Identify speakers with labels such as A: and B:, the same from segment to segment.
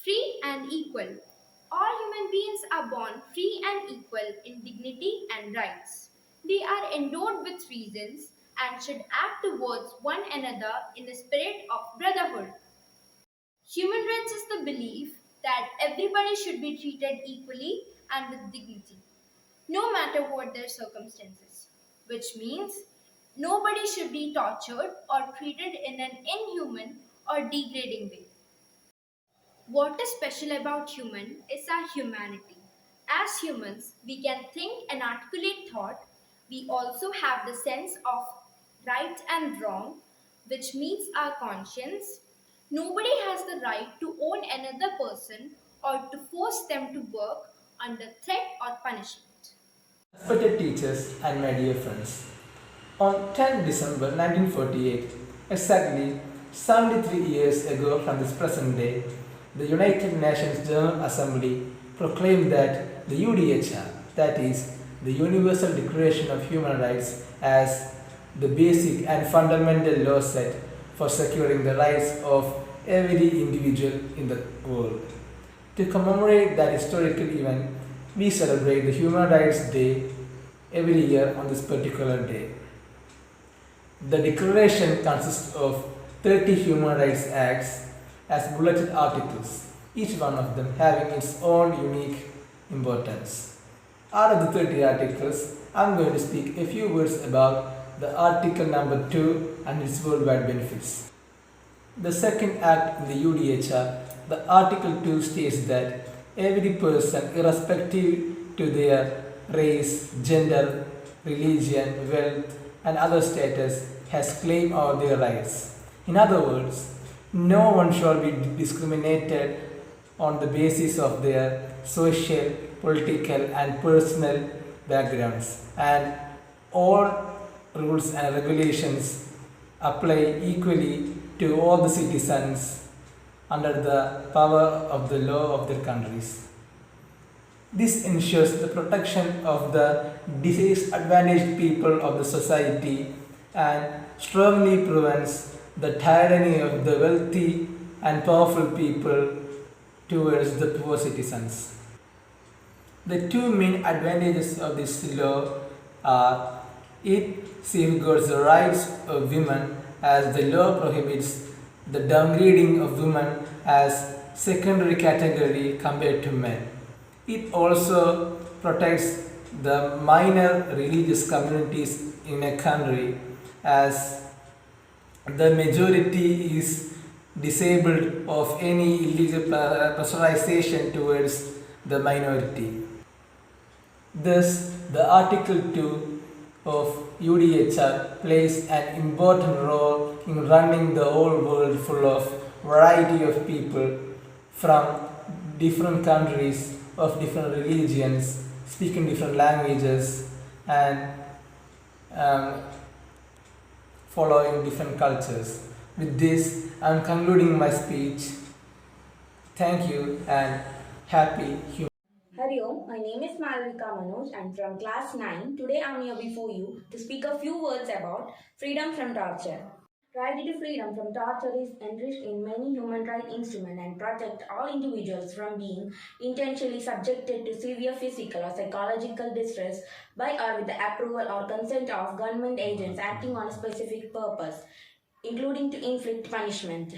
A: Free and equal. All human beings are born free and equal in dignity and rights. They are endowed with reasons and should act towards one another in a spirit of brotherhood. Human rights is the belief that everybody should be treated equally and with dignity, no matter what their circumstances, which means nobody should be tortured or treated in an inhuman or degrading way. What is special about human is our humanity. As humans, we can think and articulate thought. We also have the sense of right and wrong, which meets our conscience. Nobody has the right to own another person or to force them to work under threat or punishment.
B: Respected teachers and my dear friends, on 10 December 1948, exactly 73 years ago from this present day, the United Nations General Assembly proclaimed that the UDHR, that is, the Universal Declaration of Human Rights, as the basic and fundamental law set for securing the rights of every individual in the world. To commemorate that historical event, we celebrate the Human Rights Day every year on this particular day. The declaration consists of 30 human rights acts as bulleted articles, each one of them having its own unique importance. Out of the 30 articles, I am going to speak a few words about the article number 2 and its worldwide benefits. The second act in the UDHR, the Article 2 states that every person, irrespective to their race, gender, religion, wealth, and other status, has claim over their rights. In other words, no one shall be discriminated on the basis of their social, political, and personal backgrounds, and all rules and regulations apply equally to all the citizens under the power of the law of their countries. This ensures the protection of the disadvantaged people of the society and strongly prevents the tyranny of the wealthy and powerful people towards the poor citizens. The two main advantages of this law are it safeguards the rights of women as the law prohibits the downgrading of women as secondary category compared to men. It also protects the minor religious communities in a country as the majority is disabled of any illegal pressurization towards the minority. Thus, the Article 2 of UDHR plays an important role in running the whole world full of variety of people from different countries of different religions, speaking different languages, and um, following different cultures. With this, I am concluding my speech. Thank you and happy human.
C: Hari Om, my name is Malavika Manoj and from class 9. Today I am here before you to speak a few words about freedom from torture. Right to freedom from torture is enriched in many human rights instruments and protect all individuals from being intentionally subjected to severe physical or psychological distress by or with the approval or consent of government agents acting on a specific purpose, including to inflict punishment.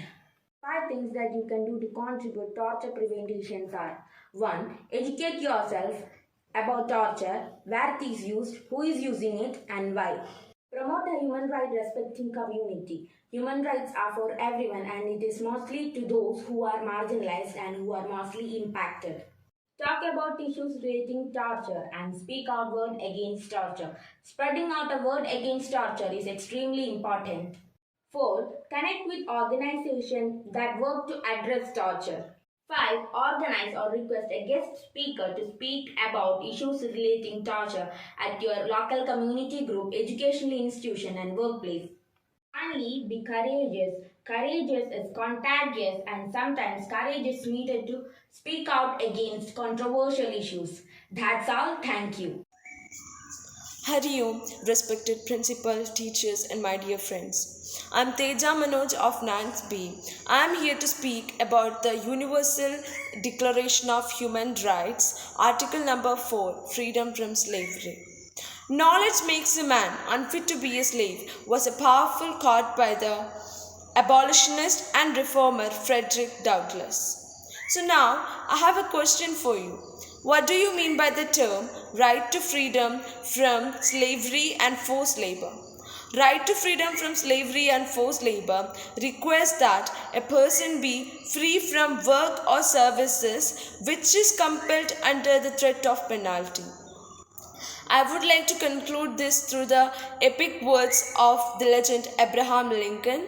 C: 5 things that you can do to contribute torture prevention are: 1. Educate yourself about torture, where it is used, who is using it, and why. Promote a human right respecting community. Human rights are for everyone and it is mostly to those who are marginalized and who are mostly impacted. Talk about issues relating torture and speak out word against torture. Spreading out a word against torture is extremely important. 4. Connect with organizations that work to address torture. 5. Organize or request a guest speaker to speak about issues relating torture at your local community group, educational institution, and workplace. Finally, be courageous. Courageous is contagious, and sometimes courage is needed to speak out against controversial issues. That's all. Thank you.
D: Hari Om, respected principal, teachers, and my dear friends. I'm Teja Manoj of NANS B. I'm here to speak about the Universal Declaration of Human Rights, Article number 4, Freedom from Slavery. Knowledge makes a man unfit to be a slave was a powerful quote by the abolitionist and reformer Frederick Douglass. So now I have a question for you. What do you mean by the term right to freedom from slavery and forced labor? Right to freedom from slavery and forced labor requires that a person be free from work or services which is compelled under the threat of penalty. I would like to conclude this through the epic words of the legend Abraham Lincoln.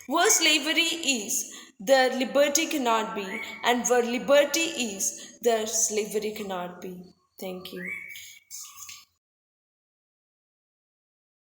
D: Where slavery is, there liberty cannot be, and where liberty is, there slavery cannot be. Thank you.